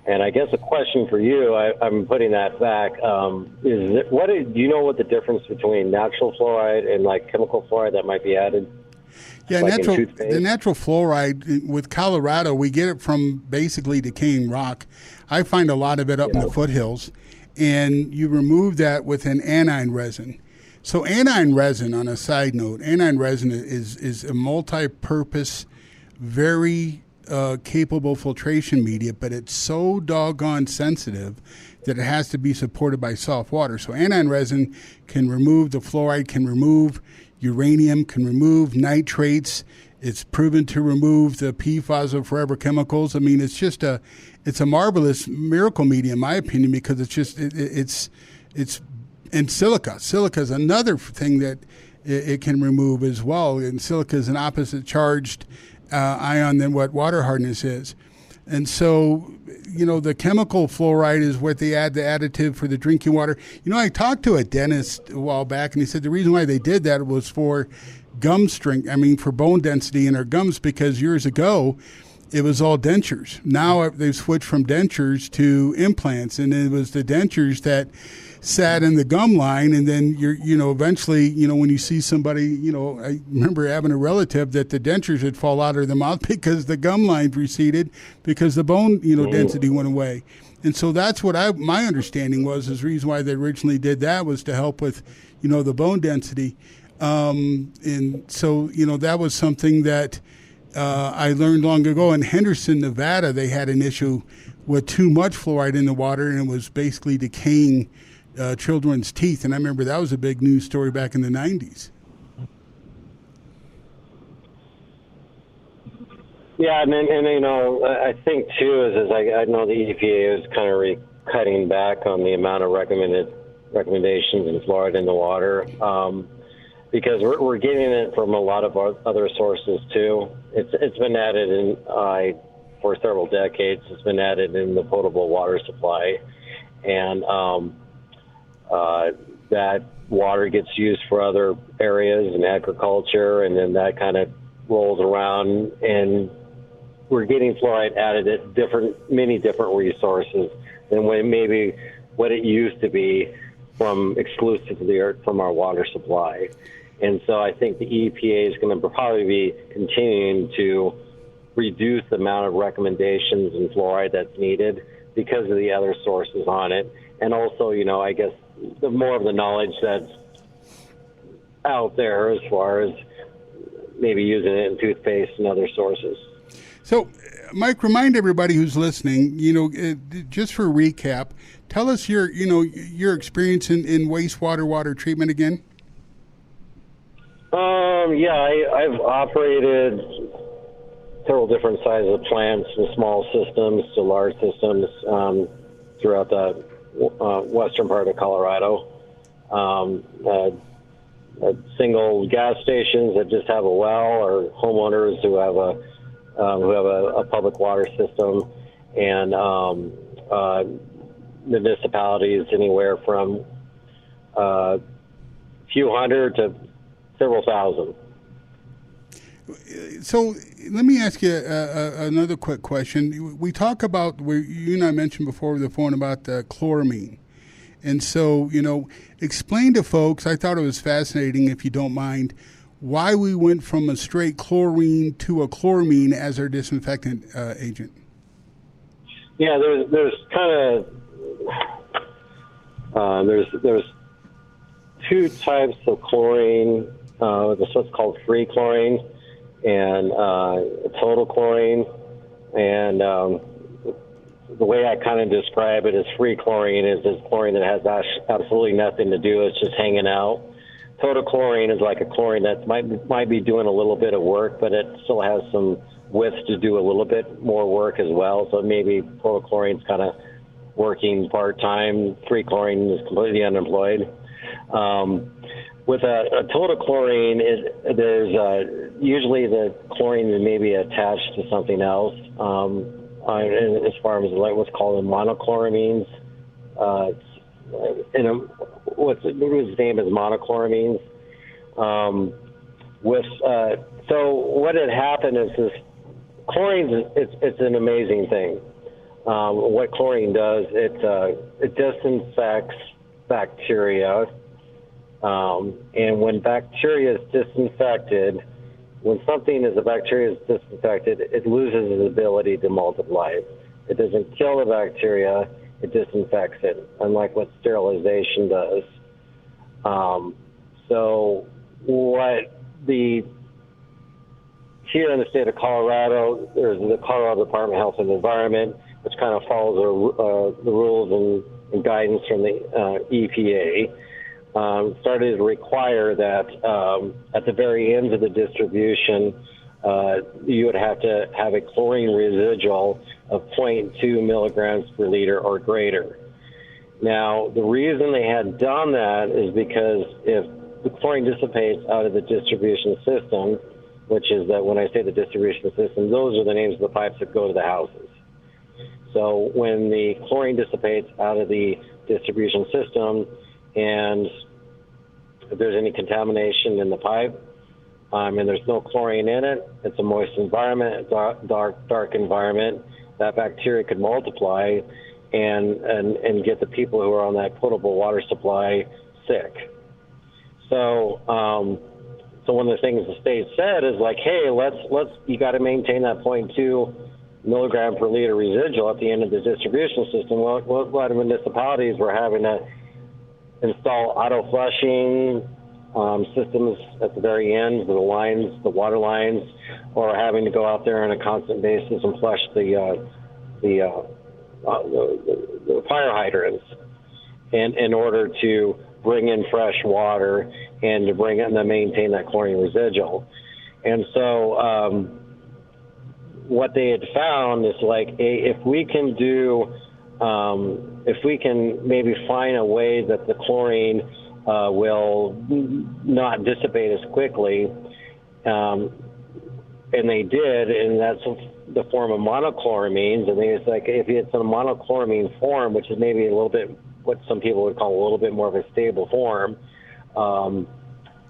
And I guess a question for you, I'm putting that back, do you know what the difference between natural fluoride and like chemical fluoride that might be added? Yeah, like the natural fluoride with Colorado, we get it from basically decaying rock. I find a lot of it up in the foothills, and you remove that with an aniline resin. So aniline resin, on a side note, aniline resin is a multi-purpose, very capable filtration media, but it's so doggone sensitive that it has to be supported by soft water. So aniline resin can remove the fluoride, can remove uranium, can remove nitrates. It's proven to remove the PFAS of forever chemicals. I mean, it's a marvelous miracle media, in my opinion, because it's and silica. Silica is another thing that it can remove as well. And silica is an opposite charged ion than what water hardness is. And so, the chemical fluoride is what they add, the additive for the drinking water. I talked to a dentist a while back, and he said the reason why they did that was for gum strength, for bone density in our gums, because years ago, it was all dentures. Now they've switched from dentures to implants, and it was the dentures that sat in the gum line, and then eventually, when you see somebody, I remember having a relative that the dentures would fall out of their mouth because the gum line receded because the bone, density went away. And so that's what my understanding was, is the reason why they originally did that was to help with, the bone density. And so, that was something that I learned long ago. In Henderson, Nevada, they had an issue with too much fluoride in the water, and it was basically decaying children's teeth. And I remember that was a big news story back in the 90s. Yeah, and I think too is I know the EPA is kind of cutting back on the amount of recommendations in fluoride in the water, because we're getting it from a lot of other sources too. It's been added in for several decades. It's been added in the potable water supply, and that water gets used for other areas in agriculture, and then that kind of rolls around, and we're getting fluoride added at many different resources than what it used to be from exclusively from our water supply. And so I think the EPA is going to probably be continuing to reduce the amount of recommendations in fluoride that's needed because of the other sources on it. And also, I guess the more of the knowledge that's out there as far as maybe using it in toothpaste and other sources. So, Mike, remind everybody who's listening, just for a recap, tell us your experience in wastewater water treatment again. I've operated several different sizes of plants, from small systems to large systems throughout the western part of Colorado. Single gas stations that just have a well, or homeowners who have a public water system, and municipalities anywhere from a few hundred to several thousand. So let me ask you another quick question. We talk about, you and I mentioned before over the phone about the chloramine. And so, explain to folks, I thought it was fascinating, if you don't mind, why we went from a straight chlorine to a chloramine as our disinfectant agent. Yeah, there's kind of there's two types of chlorine. There's what's called free chlorine and total chlorine. And the way I kind of describe it is free chlorine is this chlorine that has absolutely nothing to do. It's just hanging out. Total chlorine is like a chlorine that might be doing a little bit of work, but it still has some width to do a little bit more work as well. So maybe total chlorine's kind of working part-time. Free chlorine is completely unemployed. With a total chlorine, there's usually the chlorine is maybe attached to something else. As far as like what's called monochloramines, whose name is monochloramines. So what had happened is this chlorine. It's an amazing thing. What chlorine does, it disinfects bacteria, and when bacteria is disinfected, when a bacteria is disinfected, it loses its ability to multiply. It doesn't kill the bacteria, it disinfects it, unlike what sterilization does. So here in the state of Colorado, there's the Colorado Department of Health and Environment, which kind of follows the rules and guidance from the EPA. Started to require that at the very end of the distribution, you would have to have a chlorine residual of 0.2 milligrams per liter or greater. Now, the reason they had done that is because if the chlorine dissipates out of the distribution system, which is that when I say the distribution system, those are the names of the pipes that go to the houses. So when the chlorine dissipates out of the distribution system and if there's any contamination in the pipe and there's no chlorine in it, it's a moist environment, dark environment, that bacteria could multiply and get the people who are on that potable water supply sick. So one of the things the state said is like, hey, you got to maintain that 0.2 milligram per liter residual at the end of the distribution system. Well, a lot of municipalities were having to install auto flushing systems at the very end, the water lines, or having to go out there on a constant basis and flush the fire hydrants in order to bring in fresh water and to maintain that chlorine residual. And so what they had found is like, if we can maybe find a way that the chlorine will not dissipate as quickly, and they did, and that's the form of monochloramines. And it's like if it's in a monochloramine form, which is maybe a little bit what some people would call a little bit more of a stable form,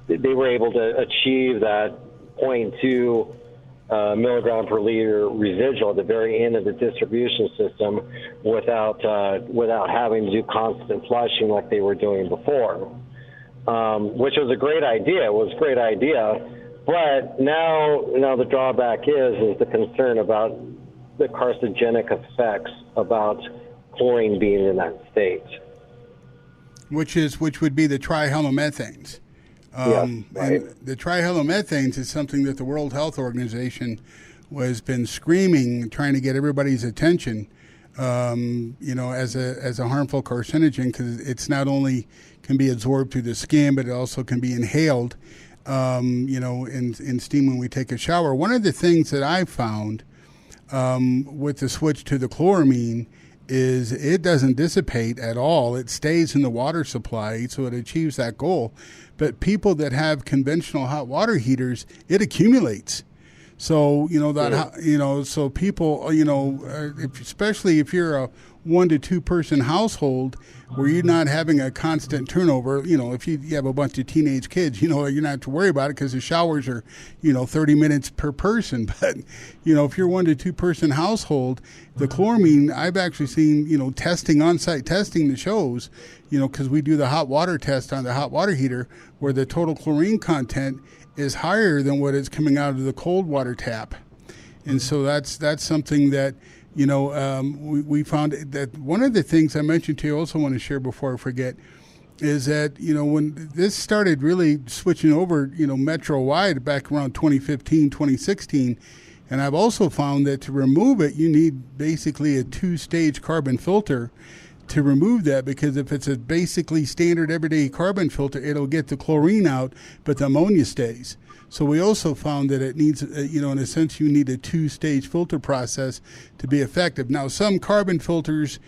they were able to achieve that 0.2 milligram per liter residual at the very end of the distribution system without having to do constant flushing like they were doing before, which was a great idea. It was a great idea, but now the drawback is the concern about the carcinogenic effects about chlorine being in that state, which would be the trihalomethanes. And the trihalomethanes is something that the World Health Organization has been screaming, trying to get everybody's attention, as a harmful carcinogen, because it's not only can be absorbed through the skin, but it also can be inhaled, in steam when we take a shower. One of the things that I found with the switch to the chloramine is it doesn't dissipate at all. It stays in the water supply, so it achieves that goal. But people that have conventional hot water heaters, it accumulates. So, so people, especially if you're a 1 to 2 person household where you're not having a constant turnover, if you have a bunch of teenage kids, you're not to worry about it because the showers are, 30 minutes per person. But, if you're 1 to 2 person household, the chloramine, I've actually seen, testing, on-site testing that shows, because we do the hot water test on the hot water heater where the total chlorine content is higher than what is coming out of the cold water tap. And so that's something that, we found that one of the things I mentioned to you, I also want to share before I forget, is that, when this started really switching over, metro-wide back around 2015, 2016, and I've also found that to remove it, you need basically a 2-stage carbon filter to remove that, because if it's a basically standard everyday carbon filter, it'll get the chlorine out, but the ammonia stays. So we also found that it needs, in a sense, you need a 2-stage filter process to be effective. Now, some carbon filters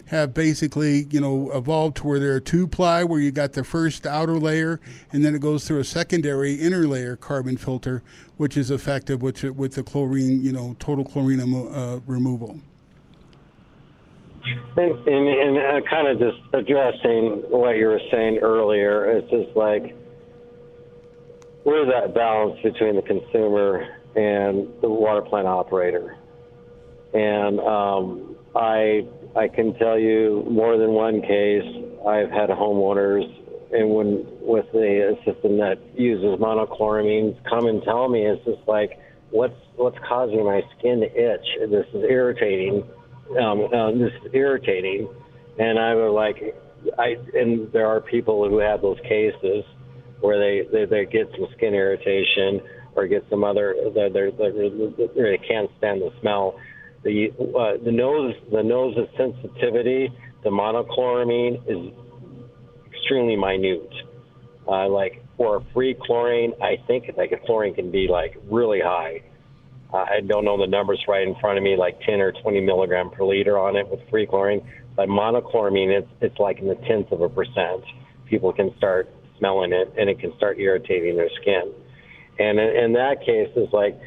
have basically, evolved to where they're a 2-ply, where you got the first outer layer, and then it goes through a secondary inner layer carbon filter, which is effective with the chlorine, total chlorine removal. And kind of just addressing what you were saying earlier, it's just like, we're that balance between the consumer and the water plant operator. And I can tell you more than one case, I've had homeowners and with a system that uses monochloramines come and tell me, it's just like, what's causing my skin to itch? This is irritating. And I was like, and there are people who have those cases where they get some skin irritation or get some other, they can't stand the smell. The nose's sensitivity to monochloramine is extremely minute. Like for a free chlorine, I think like a chlorine can be like really high. I don't know the numbers right in front of me, like 10 or 20 milligram per liter on it with free chlorine. But monochloramine, it's like in the 0.1%. People can start smelling it, and it can start irritating their skin. And in that case, it's like,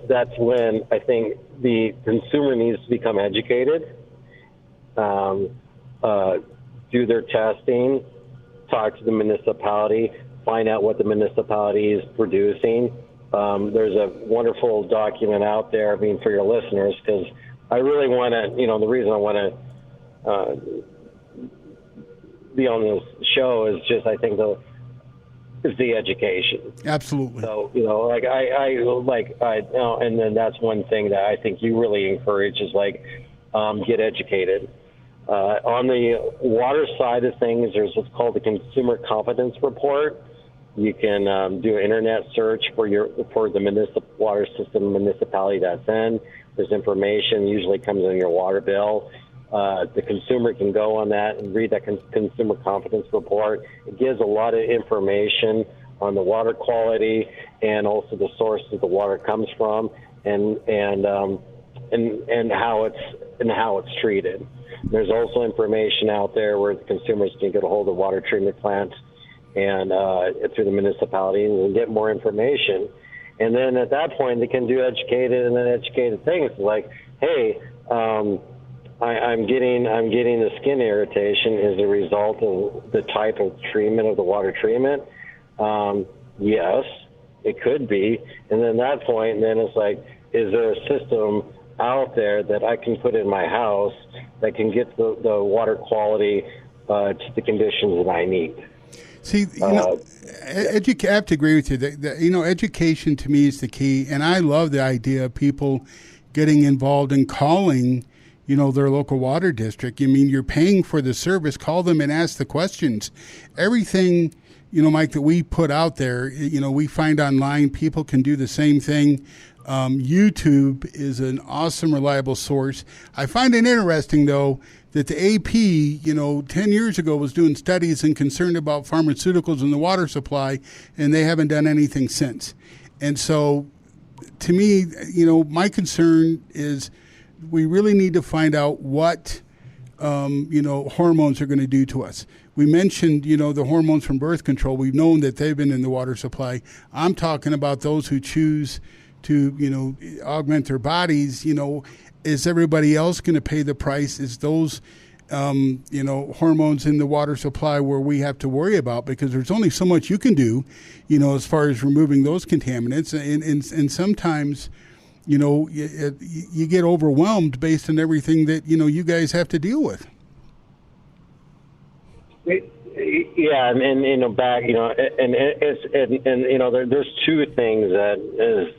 that's when I think the consumer needs to become educated, do their testing, talk to the municipality, find out what the municipality is producing. There's a wonderful document out there, for your listeners, because I really want to, the reason I want to be on this show is just, I think, is the education. Absolutely. So, and then that's one thing that I think you really encourage is get educated. On the water side of things, there's what's called the Consumer Confidence Report. You can do an internet search for the water system municipality that's in. There's information usually comes in your water bill. The consumer can go on that and read that Consumer Confidence Report. It gives a lot of information on the water quality and also the source that the water comes from and how it's treated. There's also information out there where the consumers can get a hold of water treatment plants and through the municipality and get more information. And then at that point, they can do educated things like, hey, I'm getting the skin irritation as a result of the type of treatment of the water treatment. Yes, it could be. And then at that point, then it's like, is there a system out there that I can put in my house that can get the water quality to the conditions that I need? See, I have to agree with you. Education to me is the key, and I love the idea of people getting involved and calling, their local water district. You're paying for the service. Call them and ask the questions. Everything, Mike, that we put out there, we find online. People can do the same thing. YouTube is an awesome, reliable source. I find it interesting, though, that the AP, 10 years ago was doing studies and concerned about pharmaceuticals in the water supply, and they haven't done anything since. And so, to me, my concern is we really need to find out what, hormones are going to do to us. We mentioned, the hormones from birth control. We've known that they've been in the water supply. I'm talking about those who choose to, augment their bodies. Is everybody else going to pay the price? Is those, hormones in the water supply where we have to worry about? Because there's only so much you can do, as far as removing those contaminants. And sometimes, you get overwhelmed based on everything that, you guys have to deal with. Yeah, and back, there's two things that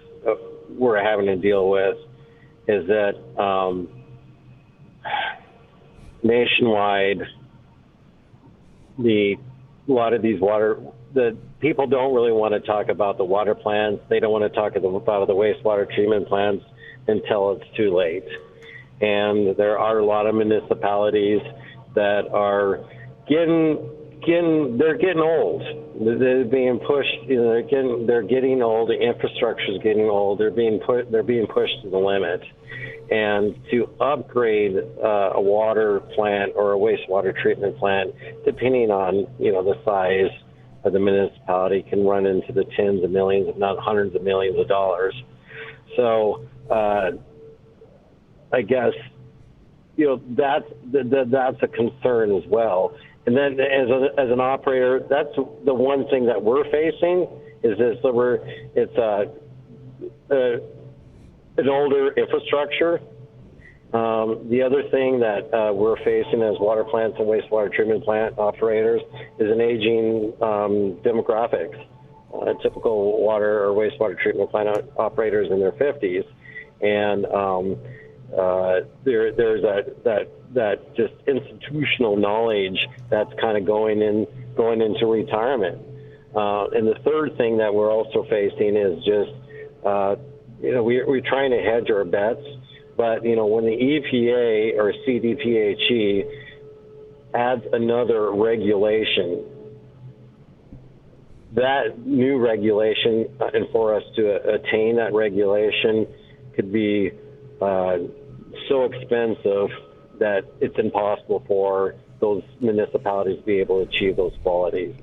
we're having to deal with. Is that nationwide, a lot of these the people don't really want to talk about the water plants. They don't want to talk about the wastewater treatment plants until it's too late. And there are a lot of municipalities that are getting old. They're being pushed. They're getting old. The infrastructure is getting old. They're being pushed to the limit. And to upgrade a water plant or a wastewater treatment plant, depending on the size of the municipality, can run into the tens of millions, if not hundreds of millions of dollars. So I guess that's a concern as well. And then as an operator, that's the one thing that we're facing is this it's an older infrastructure. The other thing that we're facing as water plants and wastewater treatment plant operators is an aging demographics. Typical water or wastewater treatment plant operators in their 50s, and there's that just institutional knowledge that's kind of going into retirement. And the third thing that we're also facing is just we're trying to hedge our bets. But, when the EPA or CDPHE adds another regulation, that new regulation, and for us to attain that regulation, could be so expensive that it's impossible for those municipalities to be able to achieve those qualities.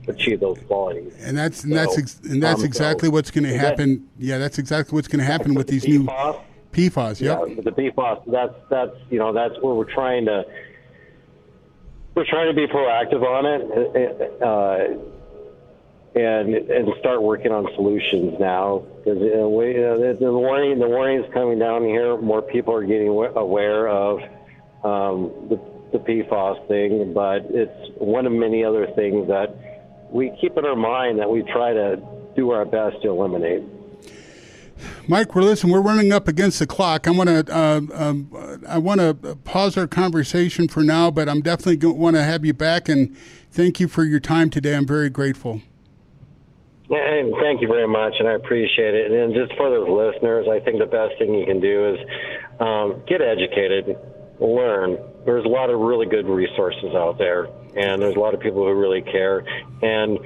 And that's exactly what's going to happen. That's exactly what's going to happen with these new PFAS. Yeah, the PFAS. That's where we're trying to be proactive on it and start working on solutions now, because the warning is coming down here. More people are getting aware of the PFAS thing, but it's one of many other things that we keep in our mind that we try to do our best to eliminate. Mike, we're running up against the clock. I want to pause our conversation for now, but I'm definitely going to want to have you back, and thank you for your time today. I'm very grateful. And thank you very much, and I appreciate it. And just for those listeners, I think the best thing you can do is get educated, learn. There's a lot of really good resources out there, and there's a lot of people who really care, and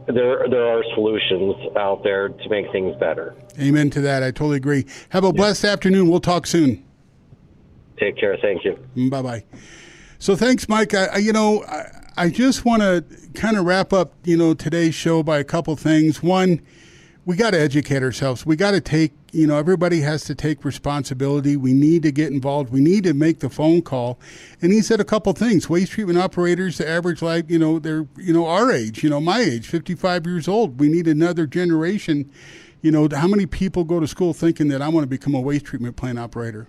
there are solutions out there to make things better. Amen to that. I totally agree. Have a blessed afternoon. We'll talk soon. Take care. Thank you. Bye-bye. So thanks, Mike. I just want to kind of wrap up, today's show by a couple things. One, we got to educate ourselves. We got to take, everybody has to take responsibility. We need to get involved. We need to make the phone call. And he said a couple things. Waste treatment operators, the average life, they're, our age, my age, 55 years old. We need another generation. How many people go to school thinking that I want to become a waste treatment plant operator?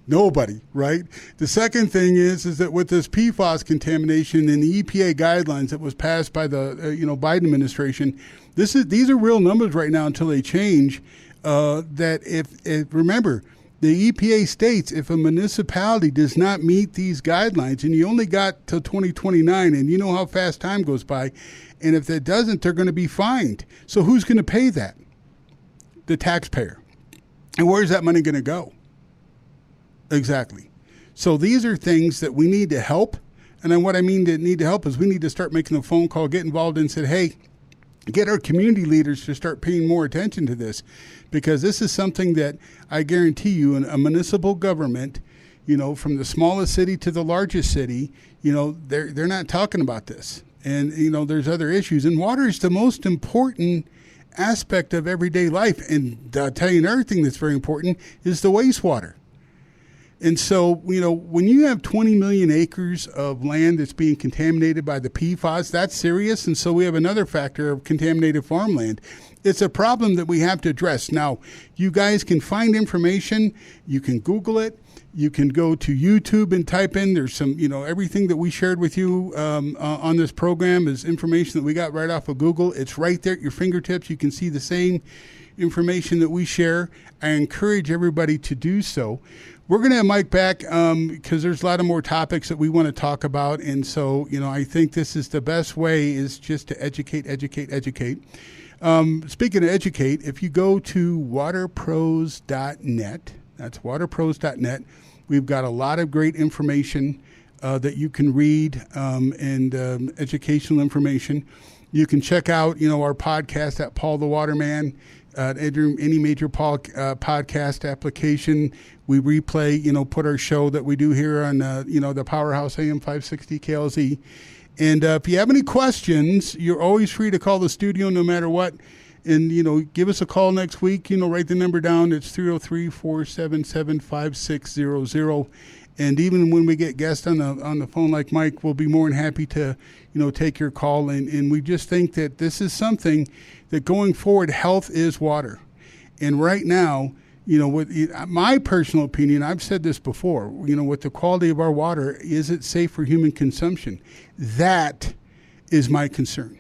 Nobody, right? The second thing is that with this PFAS contamination and the EPA guidelines that was passed by the Biden administration, these are real numbers right now until they change. That if remember, the EPA states if a municipality does not meet these guidelines, and you only got till 2029, and you know how fast time goes by. And if that doesn't, they're going to be fined. So who's going to pay that? The taxpayer. And where's that money going to go? Exactly. So these are things that we need to help. And then what I mean to need to help is we need to start making a phone call, get involved and say, hey, get our community leaders to start paying more attention to this. Because this is something that I guarantee you a municipal government, from the smallest city to the largest city, they're not talking about this. And, there's other issues. And water is the most important aspect of everyday life. And I'll tell you another thing that's very important is the wastewater. And so, when you have 20 million acres of land that's being contaminated by the PFAS, that's serious. And so we have another factor of contaminated farmland. It's a problem that we have to address. Now, you guys can find information. You can Google it. You can go to YouTube and type in. There's some, everything that we shared with you on this program is information that we got right off of Google. It's right there at your fingertips. You can see the same information that we share. I encourage everybody to do so. We're going to have Mike back because there's a lot of more topics that we want to talk about. And so, I think this is the best way is just to educate. Speaking of educate, if you go to waterpros.net, that's waterpros.net. We've got a lot of great information that you can read and educational information. You can check out, our podcast at Paul the Waterman, any major podcast application. We replay, put our show that we do here on, the Powerhouse AM 560 KLZ. And if you have any questions, you're always free to call the studio no matter what. And, give us a call next week. Write the number down. It's 303-477-5600. And even when we get guests on the phone like Mike, we'll be more than happy to, take your call. And we just think that this is something that going forward, health is water. And right now, with my personal opinion, I've said this before, with the quality of our water, is it safe for human consumption? That is my concern.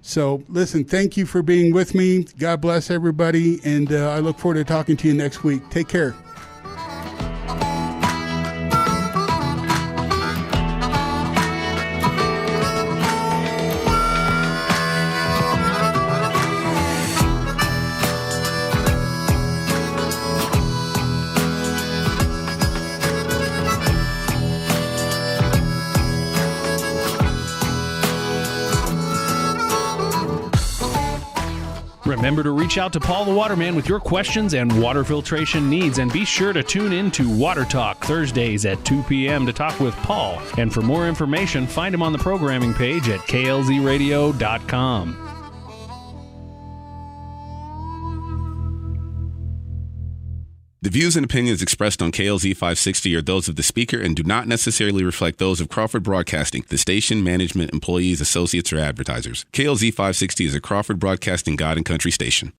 So, listen, thank you for being with me. God bless everybody, and I look forward to talking to you next week. Take care. Remember to reach out to Paul the Waterman with your questions and water filtration needs, and be sure to tune in to Water Talk Thursdays at 2 p.m. to talk with Paul. And for more information, find him on the programming page at klzradio.com. The views and opinions expressed on KLZ 560 are those of the speaker and do not necessarily reflect those of Crawford Broadcasting, the station, management, employees, associates, or advertisers. KLZ 560 is a Crawford Broadcasting God and Country station.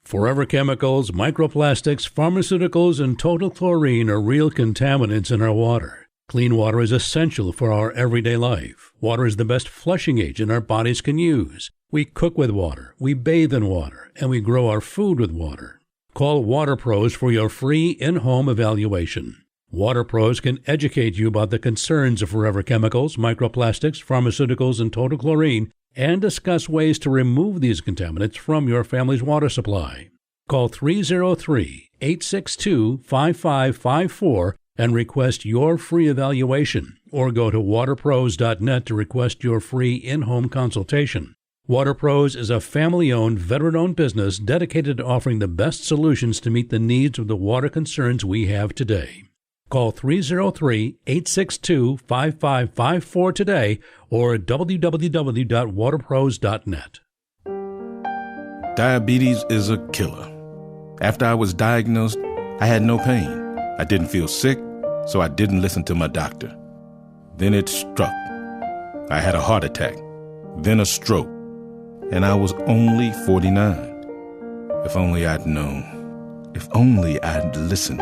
Forever chemicals, microplastics, pharmaceuticals, and total chlorine are real contaminants in our water. Clean water is essential for our everyday life. Water is the best flushing agent our bodies can use. We cook with water, we bathe in water, and we grow our food with water. Call Water Pros for your free in-home evaluation. Water Pros can educate you about the concerns of forever chemicals, microplastics, pharmaceuticals, and total chlorine, and discuss ways to remove these contaminants from your family's water supply. Call 303-862-5554 and request your free evaluation, or go to waterpros.net to request your free in-home consultation. Water Pros is a family-owned, veteran-owned business dedicated to offering the best solutions to meet the needs of the water concerns we have today. Call 303-862-5554 today or www.waterpros.net. Diabetes is a killer. After I was diagnosed, I had no pain. I didn't feel sick, so I didn't listen to my doctor. Then it struck. I had a heart attack, then a stroke. And I was only 49. If only I'd known. If only I'd listened.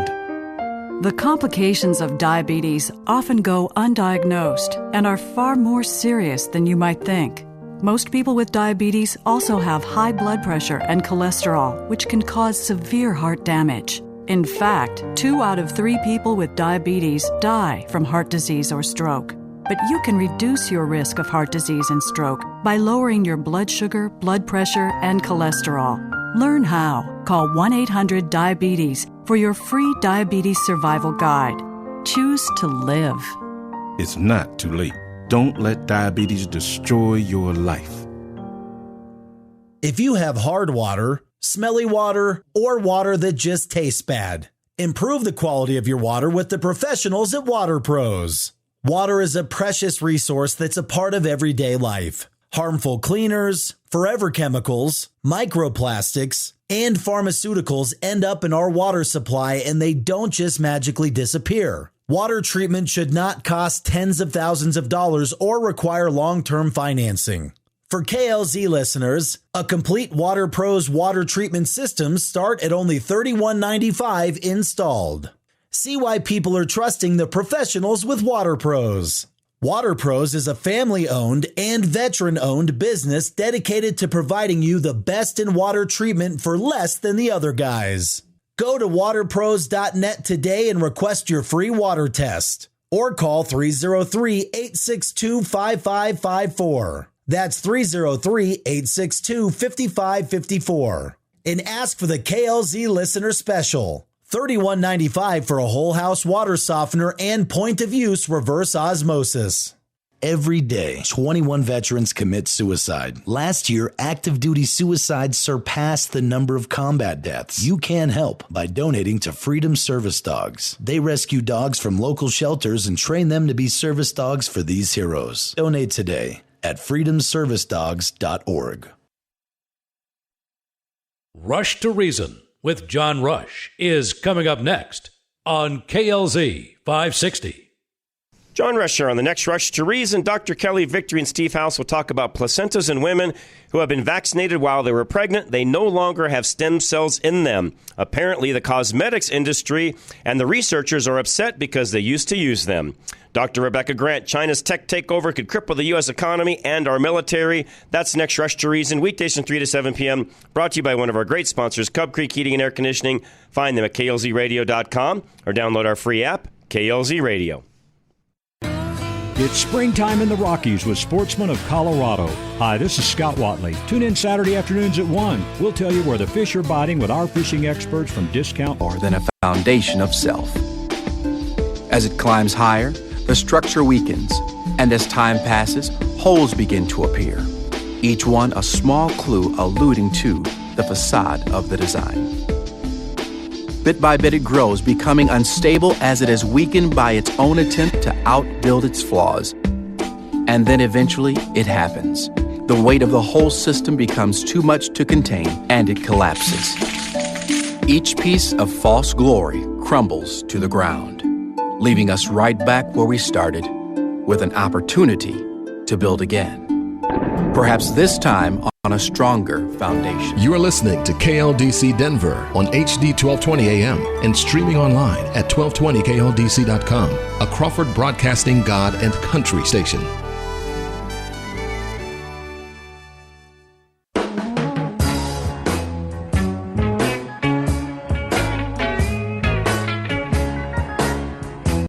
The complications of diabetes often go undiagnosed and are far more serious than you might think. Most people with diabetes also have high blood pressure and cholesterol, which can cause severe heart damage. In fact, 2 out of 3 people with diabetes die from heart disease or stroke. But you can reduce your risk of heart disease and stroke by lowering your blood sugar, blood pressure, and cholesterol. Learn how. Call 1-800-DIABETES for your free diabetes survival guide. Choose to live. It's not too late. Don't let diabetes destroy your life. If you have hard water, smelly water, or water that just tastes bad, improve the quality of your water with the professionals at Water Pros. Water is a precious resource that's a part of everyday life. Harmful cleaners, forever chemicals, microplastics, and pharmaceuticals end up in our water supply, and they don't just magically disappear. Water treatment should not cost tens of thousands of dollars or require long-term financing. For KLZ listeners, a complete Water Pros water treatment system start at only $31.95 installed. See why people are trusting the professionals with Water Pros. Water Pros is a family-owned and veteran-owned business dedicated to providing you the best in water treatment for less than the other guys. Go to waterpros.net today and request your free water test. Or call 303-862-5554. That's 303-862-5554. And ask for the KLZ Listener Special. $31.95 for a whole house water softener and point of use reverse osmosis. Every day, 21 veterans commit suicide. Last year, active duty suicides surpassed the number of combat deaths. You can help by donating to Freedom Service Dogs. They rescue dogs from local shelters and train them to be service dogs for these heroes. Donate today at freedomservicedogs.org. Rush to Reason with John Rush is coming up next on KLZ 560. John Rescher on the next Rush to Reason. Dr. Kelly Victory and Steve House will talk about placentas in women who have been vaccinated while they were pregnant. They no longer have stem cells in them. Apparently, the cosmetics industry and the researchers are upset because they used to use them. Dr. Rebecca Grant, China's tech takeover could cripple the U.S. economy and our military. That's next Rush to Reason, weekdays from 3 to 7 p.m. Brought to you by one of our great sponsors, Cub Creek Heating and Air Conditioning. Find them at klzradio.com or download our free app, KLZ Radio. It's springtime in the Rockies with Sportsman of Colorado. Hi, this is Scott Watley. Tune in Saturday afternoons at 1. We'll tell you where the fish are biting with our fishing experts from Discount. More than a foundation of self. As it climbs higher, the structure weakens, and as time passes, holes begin to appear. Each one a small clue alluding to the facade of the design. Bit by bit it grows, becoming unstable as it is weakened by its own attempt to outbuild its flaws. And then eventually it happens. The weight of the whole system becomes too much to contain, and it collapses. Each piece of false glory crumbles to the ground, leaving us right back where we started, with an opportunity to build again. Perhaps this time on a stronger foundation. You are listening to KLDC Denver on HD 1220 AM and streaming online at 1220kldc.com, a Crawford Broadcasting God and Country station.